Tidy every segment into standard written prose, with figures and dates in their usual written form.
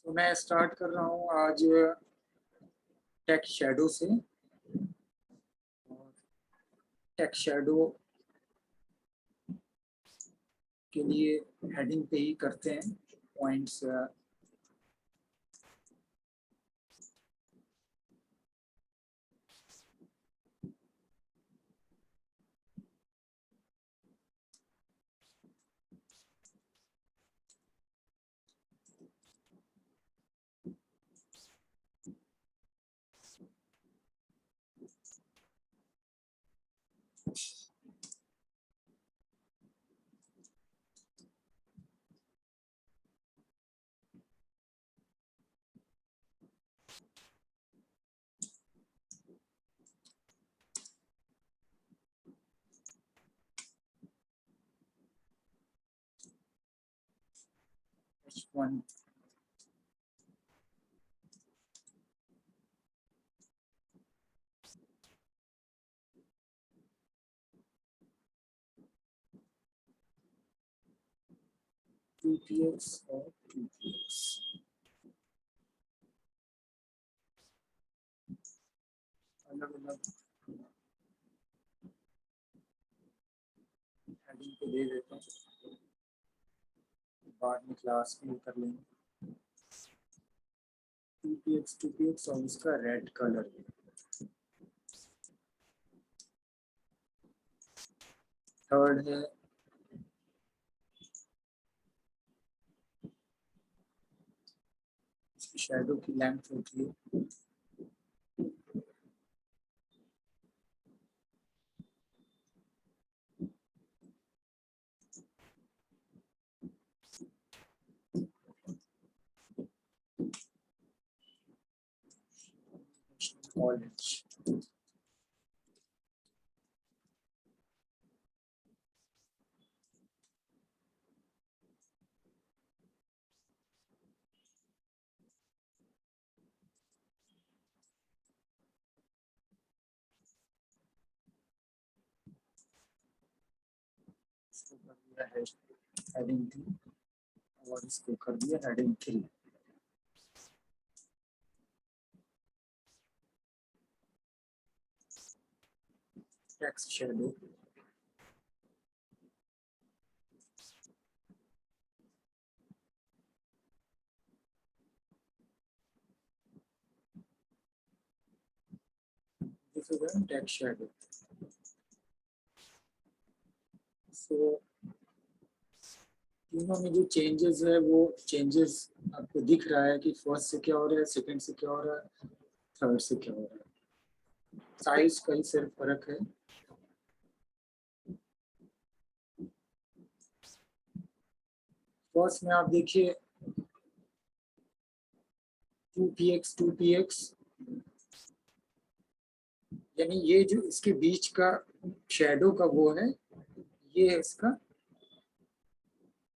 तो मैं स्टार्ट कर रहा हूँ आज टेक्स्ट शैडो से। टेक्स्ट शैडो के लिए हेडिंग पे ही करते हैं पॉइंट्स। H1 2px और 2px अलग अलग हेडिंग पे दे देते हैं, बाद में क्लास में कर लेंगे। 2px और इसका रेड कलर। थर्ड है इसकी शैडो की लेंथ होती है ऑरेंज। इसको कर दिया है हेडिंग 2 और इसको कर दिया heading 3। Text shadow this is text shadow. So तीनों में जो चेंजेस है वो चेंजेस आपको दिख रहा है कि फर्स्ट से क्या हो रहा है, सेकंड से क्या हो रहा है, थर्ड से क्या हो रहा है। साइज का ही सिर्फ फर्क है। फर्स्ट में आप देखिए 2px यानी ये जो इसके बीच का शैडो का वो है, ये है इसका।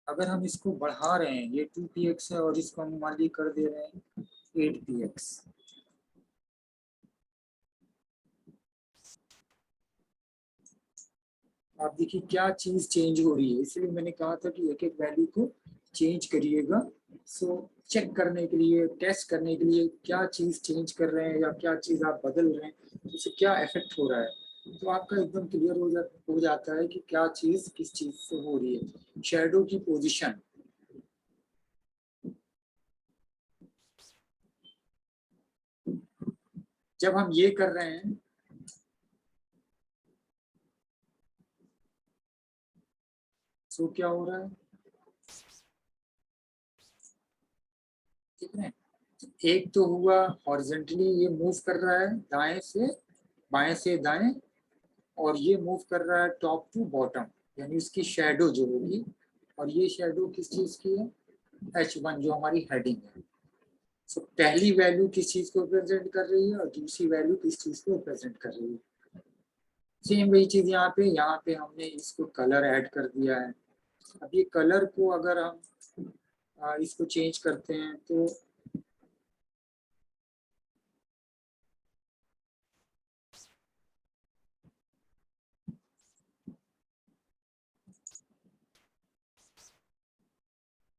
अगर हम इसको बढ़ा रहे हैं, ये 2px है और इसको हम मान ली कर दे रहे हैं 8px। आप देखिए क्या चीज चेंज हो रही है, इसलिए मैंने कहा था कि एक एक वैल्यू को चेंज करिएगा। सो चेक करने के लिए, टेस्ट करने के लिए क्या चीज चेंज कर रहे हैं या क्या चीज आप बदल रहे हैं, उससे क्या इफेक्ट हो रहा है, तो आपका एकदम क्लियर हो जाता है कि क्या चीज किस चीज से हो रही है। शैडो की पोजीशन, जब हम ये कर रहे हैं सो क्या हो रहा है, ठीक है। एक तो हुआ हॉरिजेंटली, ये मूव कर रहा है दाएं से बाएं से दाएं, और ये मूव कर रहा है टॉप टू बॉटम, यानी इसकी शैडो जो होगी। और ये शैडो किस चीज की है, H1 जो हमारी हेडिंग है। सो पहली वैल्यू किस चीज को रिप्रेजेंट कर रही है और दूसरी वैल्यू किस चीज को रिप्रेजेंट कर रही है। सेम वही चीज यहाँ पे हमने इसको कलर ऐड कर दिया है। अब ये कलर को अगर हम इसको चेंज करते हैं तो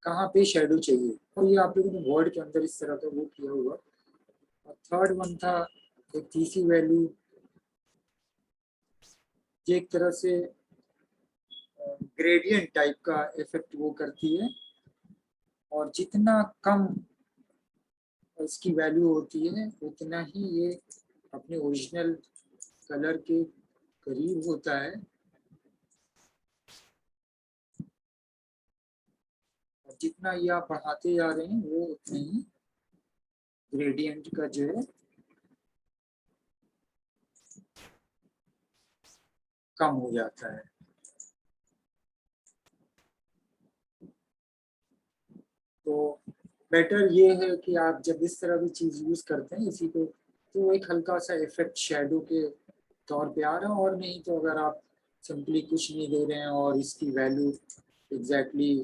कहाँ पे शेडो चाहिए, और ये आप लोगों ने वर्ड के अंदर इस तरह का वो किया हुआ। और थर्ड वन था एक तीसरी वैल्यू, ये एक तरह से ग्रेडियंट टाइप का इफेक्ट वो करती है, और जितना कम इसकी वैल्यू होती है उतना ही ये अपने ओरिजिनल कलर के करीब होता है, और जितना ये आप बढ़ाते जा रहे हैं वो उतने ही ग्रेडियंट का जो है कम हो जाता है। तो बेटर ये है कि आप जब इस तरह की चीज यूज करते हैं इसी को, तो एक हल्का सा इफेक्ट शेडो के तौर पे आ रहा है, और नहीं तो अगर आप सिंपली कुछ नहीं दे रहे हैं और इसकी वैल्यू एग्जैक्टली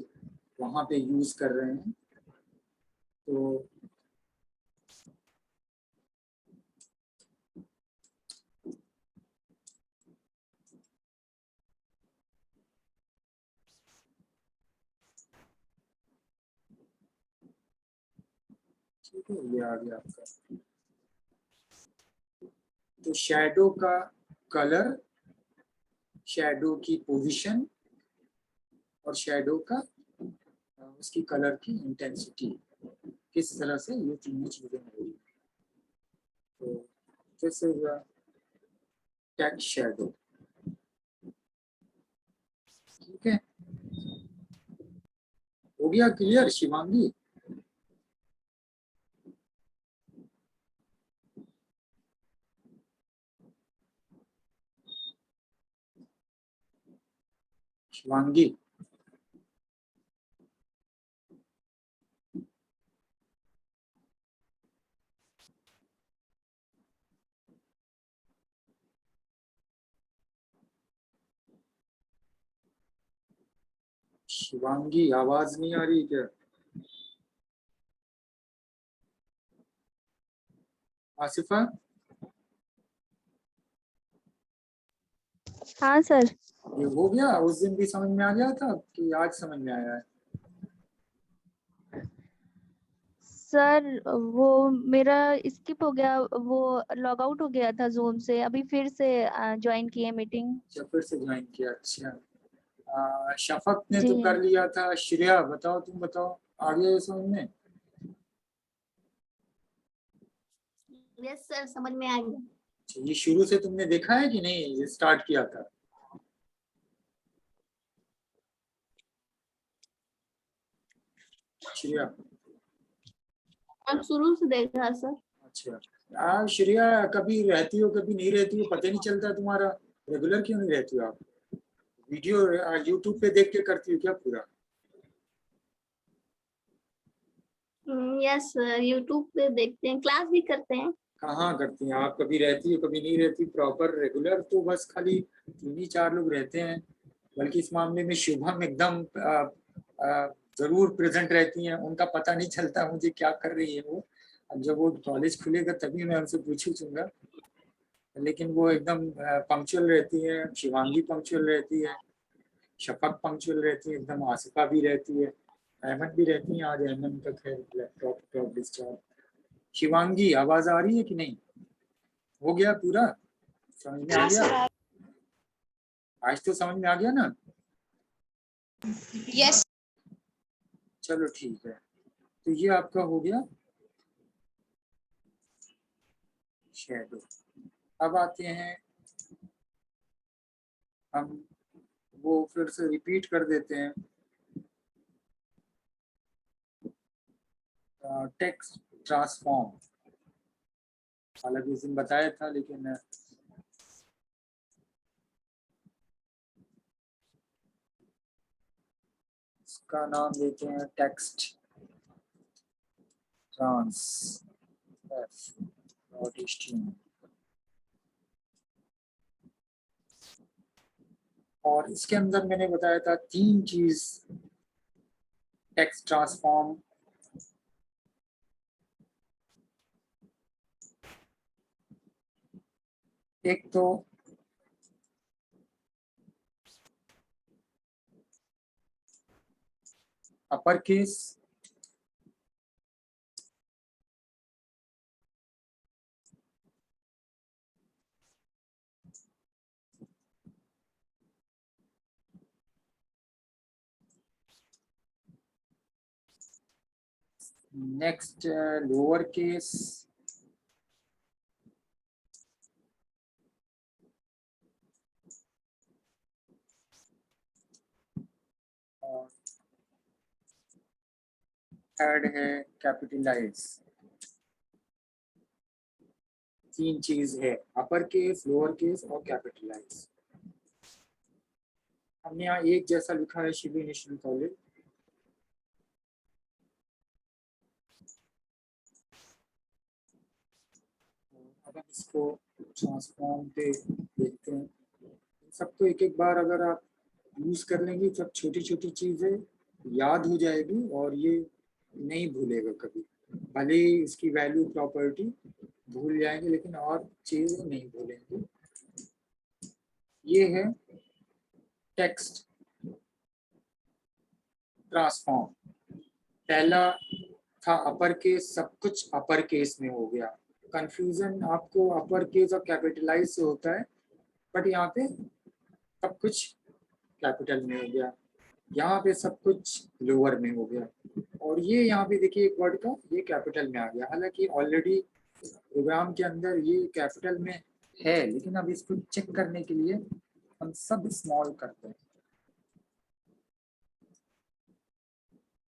वहां पे यूज कर रहे हैं, तो ठीक है, ये आ गया आपका। तो शैडो का कलर, शैडो की पोजीशन, और शैडो का उसकी कलर की इंटेंसिटी, किस तरह से ये तीनों चीजें होगी। तो दिस इज टेक्स्ट शैडो। ठीक है, हो गया क्लियर शिवांगी? शिवांगी, शिवांगी आवाज नहीं आ रही क्या? आसिफा, हाँ सर। ये हो गया? उस दिन भी समझ में आ गया था कि आज समझ में आया है? सर वो मेरा स्किप हो गया, वो लॉग आउट हो गया था जूम से, अभी फिर से ज्वाइन किए मीटिंग। अच्छा, फिर से ज्वाइन किया, अच्छा। शफक ने जी तो कर लिया था। श्रेया बताओ, तुम बताओ, आ गया ये समझ में? यस सर, समझ में आ गया। अच्छा, ये शुरू से तुमने देखा है कि नहीं, ये स्टार्ट किया था? श्रेया, हम शुरू से देखा सर। अच्छा। श्रेया, कभी रहती हो कभी नहीं रहती हो, पता नहीं चलता तुम्हारा। रेगुलर क्यों नहीं रहती हो आप? वीडियो यूट्यूब पे देख के करती हो क्या पूरा? यस सर, यूट्यूब पे देखते हैं, क्लास भी करते हैं। कहाँ करती हैं आप? कभी रहती हो कभी नहीं रहती, प्रॉपर रेगुलर तो बस खाली 3 ही 4 लोग रहते हैं। बल्कि इस मामले में शुभम एकदम जरूर प्रेजेंट रहती हैं, उनका पता नहीं चलता मुझे क्या कर रही है वो। अब जब वो कॉलेज खुलेगा तभी मैं उनसे पूछूंगा, लेकिन वो एकदम पंक्चुअल रहती है। शिवांगी पंक्चुअल रहती है, शफक पंक्चुअल रहती है एकदम, आसिफा भी रहती है, अहमद भी रहती है। आज अहमद का खैर लैपटॉप डिस्चार्ज। शिवांगी आवाज आ रही है कि नहीं? हो गया पूरा? समझ में आ गया? आज तो समझ में आ गया ना? यस। चलो ठीक है, तो ये आपका हो गया शेडो। अब आते हैं हम, वो फिर से रिपीट कर देते हैं। टेक्स्ट ट्रांसफॉर्म, हालांकि उस दिन बताया था, लेकिन इसका नाम देते हैं टेक्स्ट ट्रांस और इसके अंदर मैंने बताया था 3 चीज टेक्स्ट ट्रांसफॉर्म। एक तो upper case, next lower case, और थर्ड है कैपिटलाइज। तीन चीज है, अपर केस, लोअर केस और कैपिटलाइज। हमने यहाँ एक जैसा लिखा है शिबू नेशनल कॉलेज। अगर इसको ट्रांसफॉर्म पे देखते हैं, सबको एक एक बार अगर आप यूज कर लेंगे, सब छोटी छोटी चीजें याद हो जाएगी और ये नहीं भूलेगा कभी। भले ही इसकी वैल्यू प्रॉपर्टी भूल जाएंगे, लेकिन और चीजें नहीं भूलेंगे। ये है टेक्स्ट ट्रांसफॉर्म। पहला था अपर केस, सब कुछ अपर केस में हो गया। कंफ्यूजन आपको अपर केस और कैपिटलाइज से होता है, बट यहाँ पे सब कुछ कैपिटल में हो गया, यहाँ पे सब कुछ लोअर में हो गया। और ये यहाँ पे देखिए एक वर्ड का ये कैपिटल में आ गया, हालांकि ऑलरेडी प्रोग्राम के अंदर ये कैपिटल में है, लेकिन अब इसको चेक करने के लिए हम सब स्मॉल करते हैं।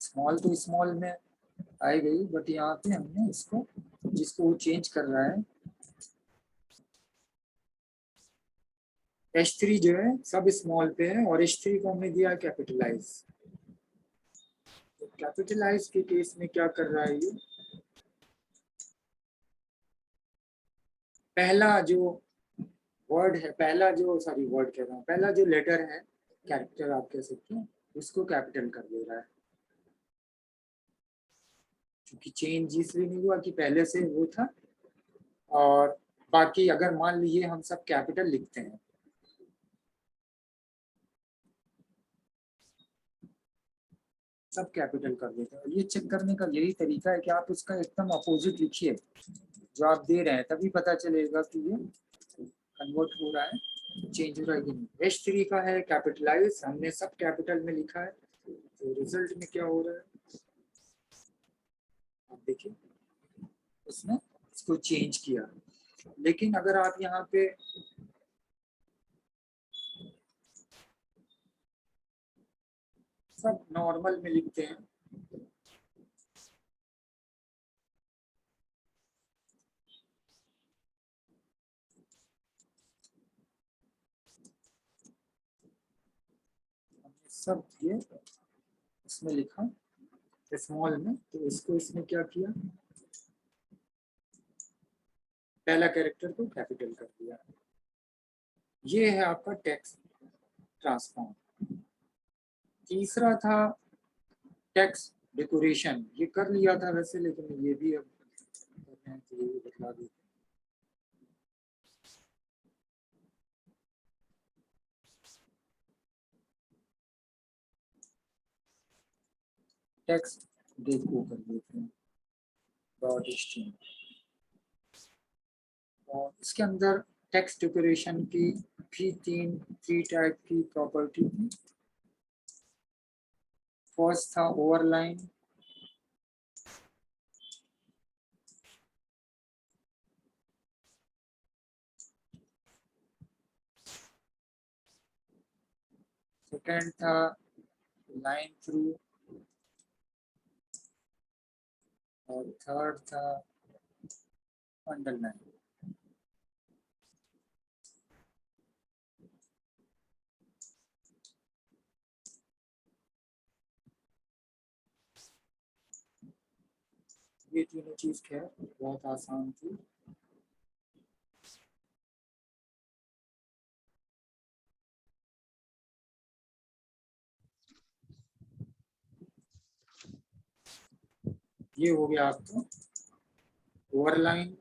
स्मॉल तो स्मॉल में आई गई, बट यहाँ पे हमने इसको, जिसको वो चेंज कर रहा है, H3 जो है सब स्मॉल पे है और H3 को हमने दिया कैपिटलाइज। तो कैपिटलाइज के केस में क्या कर रहा है ये, पहला जो वर्ड है, पहला जो वर्ड कह रहा हूँ, पहला जो लेटर है, कैरेक्टर आप कह सकते हैं, उसको कैपिटल कर दे रहा है। क्योंकि चेंज इसलिए नहीं हुआ कि पहले से वो था, और बाकी अगर मान लीजिए हम सब कैपिटल लिखते हैं, सब कैपिटल कर देते हैं। ये चेक करने का यही तरीका है कि आप उसका एकदम अपोजिट लिखिए जो आप दे रहे हैं, तभी पता चलेगा कि ये कन्वर्ट हो रहा है, चेंज हो रहा है कि नहीं। H3 का है कैपिटलाइज, हमने सब कैपिटल में लिखा है, तो रिजल्ट में क्या हो रहा है आप देखिए, उसने इसको चेंज किया। लेकिन अगर आप यहाँ पे सब नॉर्मल में लिखते हैं, सब ये इसमें लिखा स्मॉल में, तो इसको इसमें क्या किया, पहला कैरेक्टर को कैपिटल कर दिया। ये है आपका टेक्स्ट ट्रांसफॉर्म। तीसरा था टेक्स्ट डेकोरेशन, ये कर लिया था वैसे, लेकिन ये भी अब करना है तो ये भी बतला देते हैं। टेक्स्ट डेको कर देते हैं डॉट एचटीएमएल, और इसके अंदर टेक्स्ट डेकोरेशन की भी थ्री टाइप की प्रॉपर्टी थी। फर्स्ट था ओवरलाइन, सेकेंड था लाइन थ्रू, और थर्ड था अंडरलाइन। ये तीनों चीज खैर बहुत आसान थी। ये हो गया आपका ओवरलाइन,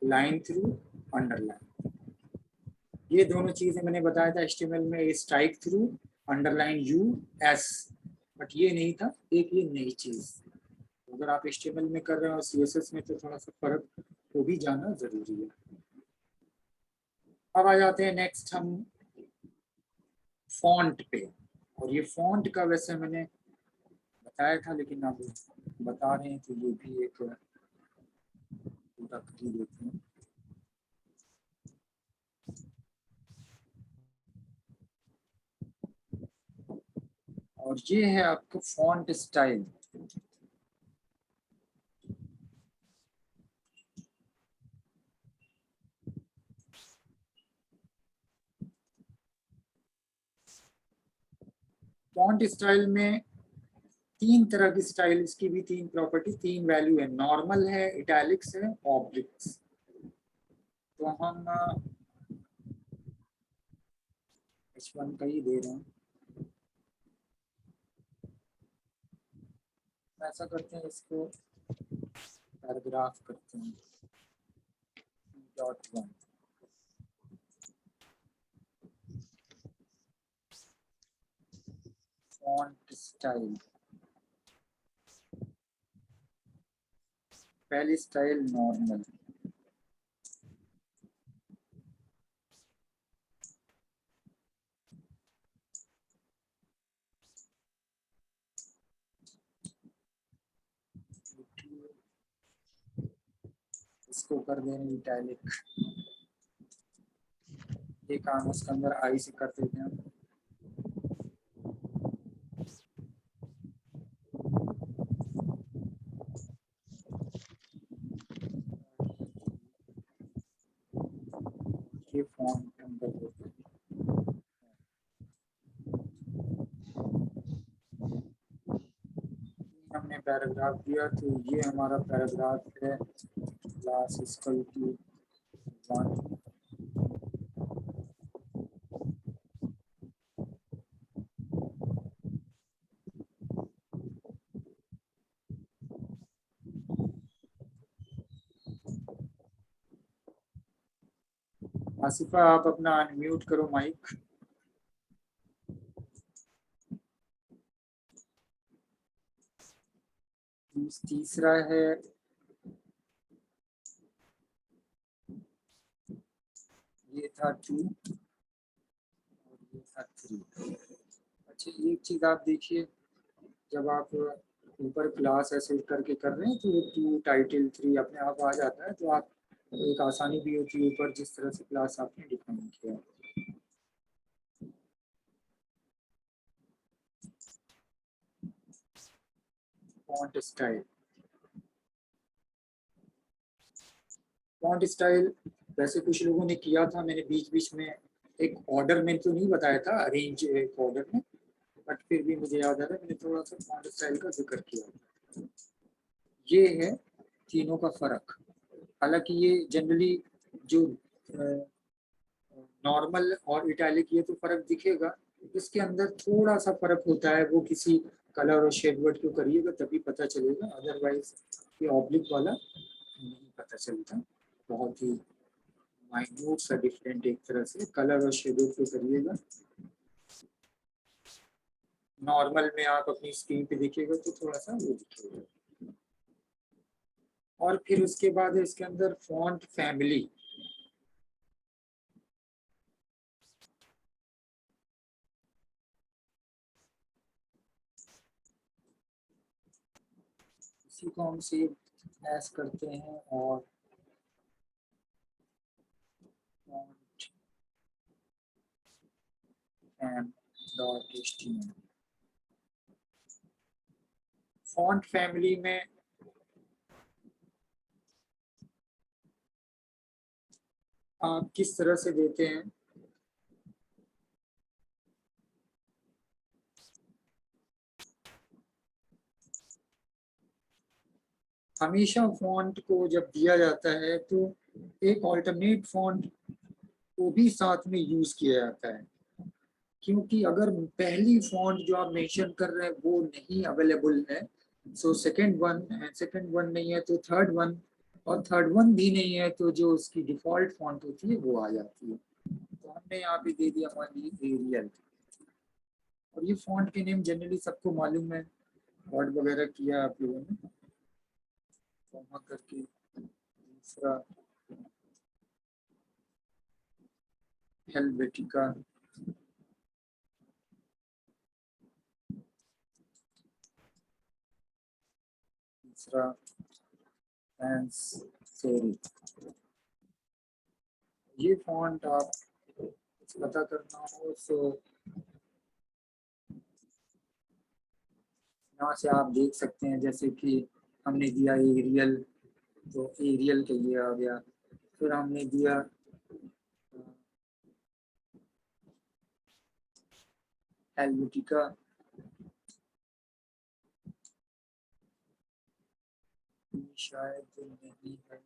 लाइन थ्रू, अंडरलाइन। ये दोनों चीजें मैंने बताया था HTML में, strike through, underline U S, but ये नहीं था, एक ये नई चीज। अगर आप HTML में कर रहे हो और CSS में, तो थोड़ा सा फर्क को भी जानना जरूरी है। अब आ जाते हैं नेक्स्ट हम फॉन्ट पे। और ये फॉन्ट का वैसे मैंने बताया था, लेकिन आप बता रहे हैं तो ये भी एक पूरा कर ही देते हैं। और ये है आपका फॉन्ट स्टाइल। फॉन्ट स्टाइल में 3 तरह की स्टाइल, इसकी भी 3 प्रॉपर्टी, 3 वैल्यू है। नॉर्मल है, इटैलिक्स है, ऑब्लिक्स। तो हम H1 का ही दे रहे हैं। ऐसा करते हैं, इसको पैराग्राफ करते हैं .1। फॉन्ट स्टाइल, पहली स्टाइल नॉर्मल। इसको कर देंगे इटैलिक। ये काम उसके अंदर आई से कर देते हैं। ये फॉन्ट नंबर होता है। हमने पैराग्राफ दिया, तो ये हमारा पैराग्राफ है क्लास इक्वल टू 1। आसिफा, आप अपना अनम्यूट करो माइक। तीसरा है ये था 2 और ये था 3। अच्छा, एक चीज आप देखिए, जब आप ऊपर क्लास ऐसे करके कर रहे हैं, तो 2 टाइटल 3 अपने आप आ जाता है। तो आप एक आसानी भी होती है ऊपर जिस तरह से क्लास आपने डिफाइन किया। फॉन्ट स्टाइल, फॉन्ट स्टाइल वैसे कुछ लोगों ने किया था, मैंने बीच बीच में एक ऑर्डर में तो नहीं बताया था, अरेंज एक ऑर्डर में, बट फिर भी मुझे याद आ रहा है, मैंने थोड़ा सा फॉन्ट स्टाइल का जिक्र किया। ये है तीनों का फर्क। हालांकि ये जनरली जो नॉर्मल और इटैलिक, ये तो फर्क दिखेगा, इसके अंदर थोड़ा सा फर्क होता है। वो किसी कलर और शेड वर्ड को करिएगा तभी पता चलेगा, अदरवाइज ये ऑब्लिक वाला नहीं पता चलता। बहुत ही माइन्यूट सा डिफरेंट, एक तरह से कलर और शेड को करिएगा। नॉर्मल में आप अपनी स्क्रीन पे देखिएगा तो थोड़ा सा वो दिखेगा। और फिर उसके बाद है इसके अंदर फॉन्ट फैमिली। इसी को हम सेव एज करते हैं और fam.html। फॉन्ट फैमिली में आप किस तरह से देते हैं, हमेशा फॉन्ट को जब दिया जाता है तो एक ऑल्टरनेट फॉन्ट को भी साथ में यूज किया जाता है। क्योंकि अगर पहली फॉन्ट जो आप मेंशन कर रहे हैं वो नहीं अवेलेबल है, सो सेकंड वन नहीं है तो थर्ड वन, और थर्ड वन भी नहीं है तो जो उसकी डिफॉल्ट फॉन्ट होती है वो आ जाती है। तो हमने यहाँ पे दे दिया मान लीजिए एरियल, और ये फॉन्ट के नेम जनरली सबको मालूम है, वर्ड वगैरह किया आप लोगों ने, कॉमा करके। दूसरा हेल्वेटिका, तीसरा सैंस सेरिफ। ये फॉन्ट आप पता करना हो तो यहाँ से आप देख सकते हैं, जैसे कि हमने दिया एरियल, तो एरियल के लिए आ गया। फिर हमने दिया हेल्वेटिका, शायद नहीं है,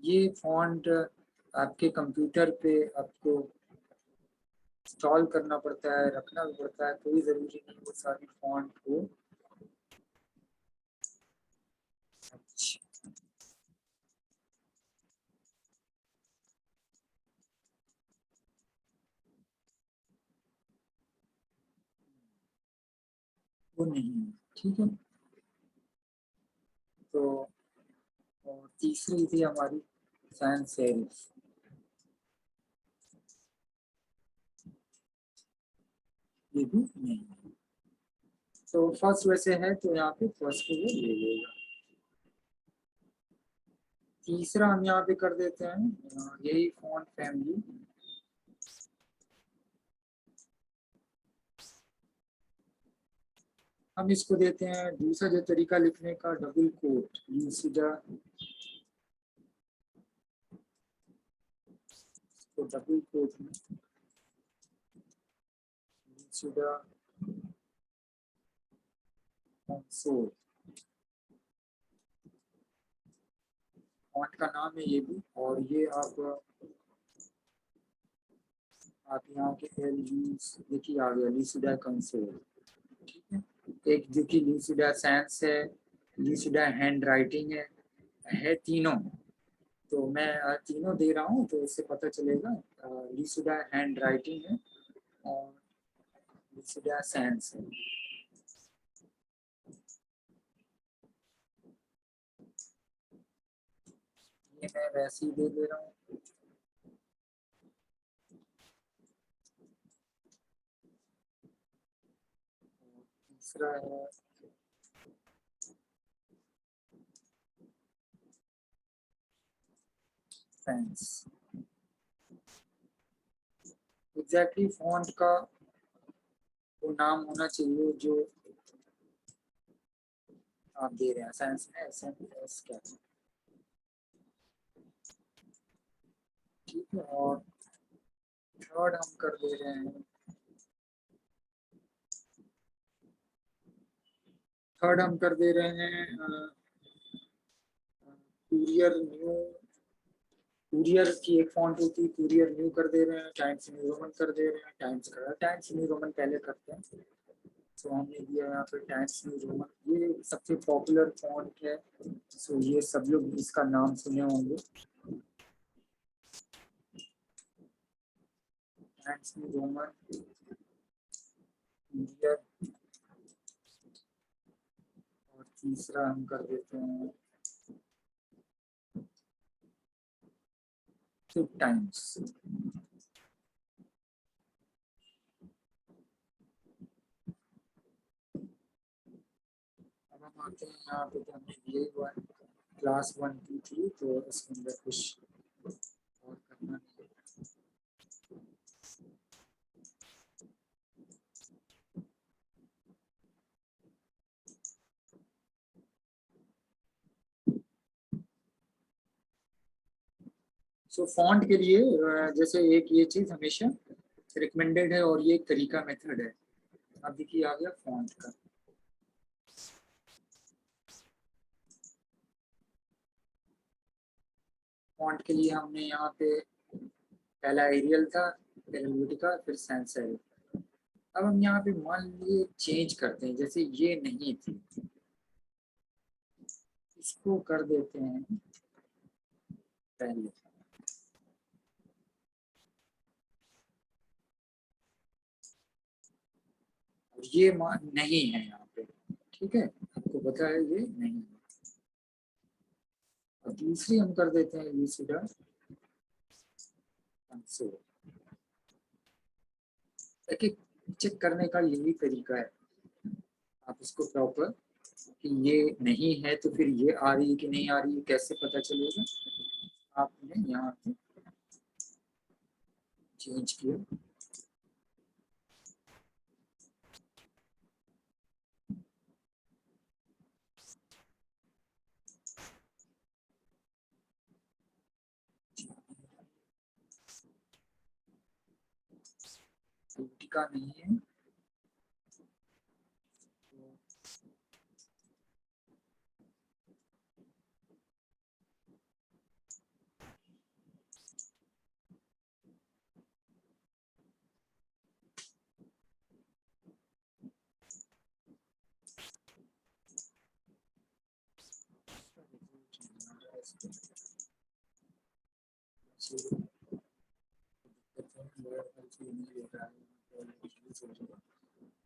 ये फॉन्ट आपके कंप्यूटर पे आपको इंस्टॉल करना पड़ता है, रखना भी पड़ता है, कोई ज़रूरी नहीं वो सारी फॉन्ट हो। अच्छा, वो नहीं है, ठीक है। तो और तीसरी थी हमारी सैंस सेरिफ, ये भी नहीं है। तो फर्स्ट वैसे है तो यहाँ पे फर्स्ट को वो ले लेगा। तीसरा हम यहाँ पे कर देते हैं यही फॉन्ट फैमिली, हम इसको देते हैं दूसरा जो तरीका लिखने का, डबल कोट, यूसीडा, तो डबल कोट में यूसीडा कंसोल, फॉन्ट का नाम है ये भी। और ये आप यहाँ के एल यूज देखिए आ गया यूसीडा कंसोल, ठीक है। एक जो कि ल्यूसिडा सैंस है, ल्यूसिडा हैंड राइटिंग है तीनों। तो मैं तीनों दे रहा हूँ तो इससे पता चलेगा, ल्यूसिडा हैंड राइटिंग है और ल्यूसिडा सैंस है। ये मैं वैसे ही दे रहा हूँ। तीसरा है सैंस। एग्जैक्टली फॉन्ट का वो नाम होना चाहिए जो आप दे रहे हैं, सैंस है एस क्या, ठीक है। और थर्ड हम कर दे रहे हैं, थर्ड हम कर दे रहे हैं कुरियर न्यू। कुरियर की एक फॉन्ट होती है, कुरियर न्यू कर दे रहे हैं, टाइम्स न्यू रोमन कर दे रहे हैं, टाइम्स न्यू रोमन पहले करते हैं। तो हमने दिया यहाँ पे टाइम्स न्यू रोमन, ये सबसे पॉपुलर फॉन्ट है। सो ये सब लोग इसका नाम सुने होंगे, टाइम्स न्यू रोमन, कुरियर। और तीसरा हम कर देते हैं टाइम्स। अब हम आते हैं यहाँ पे, तो हमने दिया ही हुआ है क्लास 1 2 3, तो इसके अंदर कुछ और करना नहीं है। सो फॉन्ट के लिए जैसे एक ये चीज हमेशा रिकमेंडेड है और ये एक तरीका मेथड है। अब देखिए आ गया फॉन्ट का, फॉन्ट के लिए हमने यहाँ पे पहला एरियल था, फिर हेल्वेटिका, फिर सैंस सेरिफ। अब हम यहाँ पे मान लीजिए चेंज करते हैं, जैसे ये नहीं थी, इसको कर देते हैं पहले, और ये मान नहीं है यहाँ पे, ठीक है, आपको पता है ये नहीं है। और दूसरी हम कर देते हैं यूसीडा कंसोल। देखिए चेक करने का यही तरीका है, आप इसको प्रॉपर कि ये नहीं है तो फिर ये आ रही है कि नहीं आ रही है कैसे पता चलेगा। आपने यहाँ पे चेंज किया, टिका नहीं है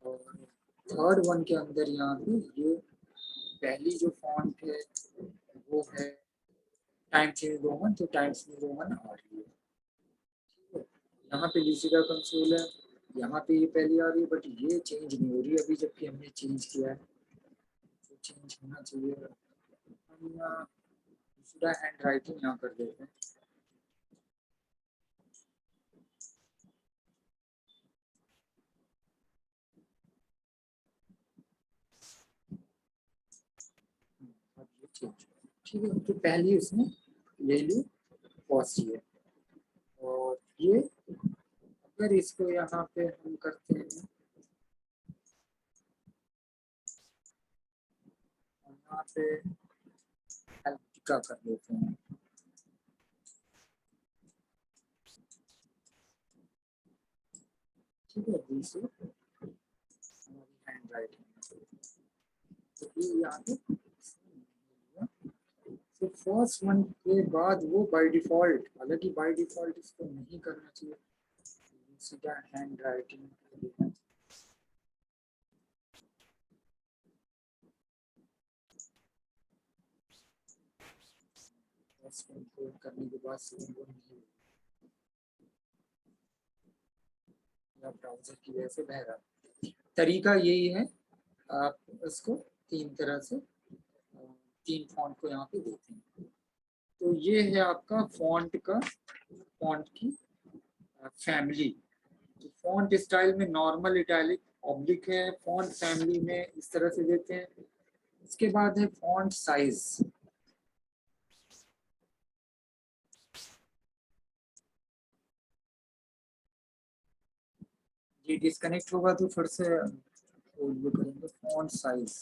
और थर्ड वन के अंदर यहाँ पे ये पहली जो फॉन्ट है वो है टाइम्स न्यू रोमन, तो टाइम्स न्यू रोमन आ रही है, ठीक है। यहाँ पे ल्यूसिडा कंसोल है, यहाँ पे ये पहली आ रही है बट ये चेंज नहीं हो रही अभी, जबकि हमने चेंज किया है, तो चेंज होना चाहिए। हम ल्यूसिडा हैंड राइटिंग यहाँ कर देते हैं, अब ये चेंज, ठीक है। तो पहली उसने ले ली पॉजिटिव है, और ये अगर इसको यहाँ पे हम करते हैं, यहाँ पे टिका कर देते हैं, ठीक है, दूसरी हैंड राइटिंग, तो ये यहाँ पे तो फर्स्ट वन के बाद वो बाय डिफॉल्ट, हालांकि बाय डिफॉल्ट इसको नहीं करना चाहिए, सीधा हैंड राइटिंग करने के बाद सेकंड वन नहीं, ब्राउजर की वजह से बह रहा। तरीका यही है, आप इसको तीन तरह से तीन फॉन्ट को यहाँ पे देते हैं। तो ये है आपका फॉन्ट का, फॉन्ट की फैमिली। तो फॉन्ट स्टाइल में नॉर्मल, इटैलिक, ऑब्लिक है, फॉन्ट फैमिली में इस तरह से देते हैं। इसके बाद है फॉन्ट साइज, ये डिस्कनेक्ट होगा तो फिर से करेंगे फॉन्ट साइज।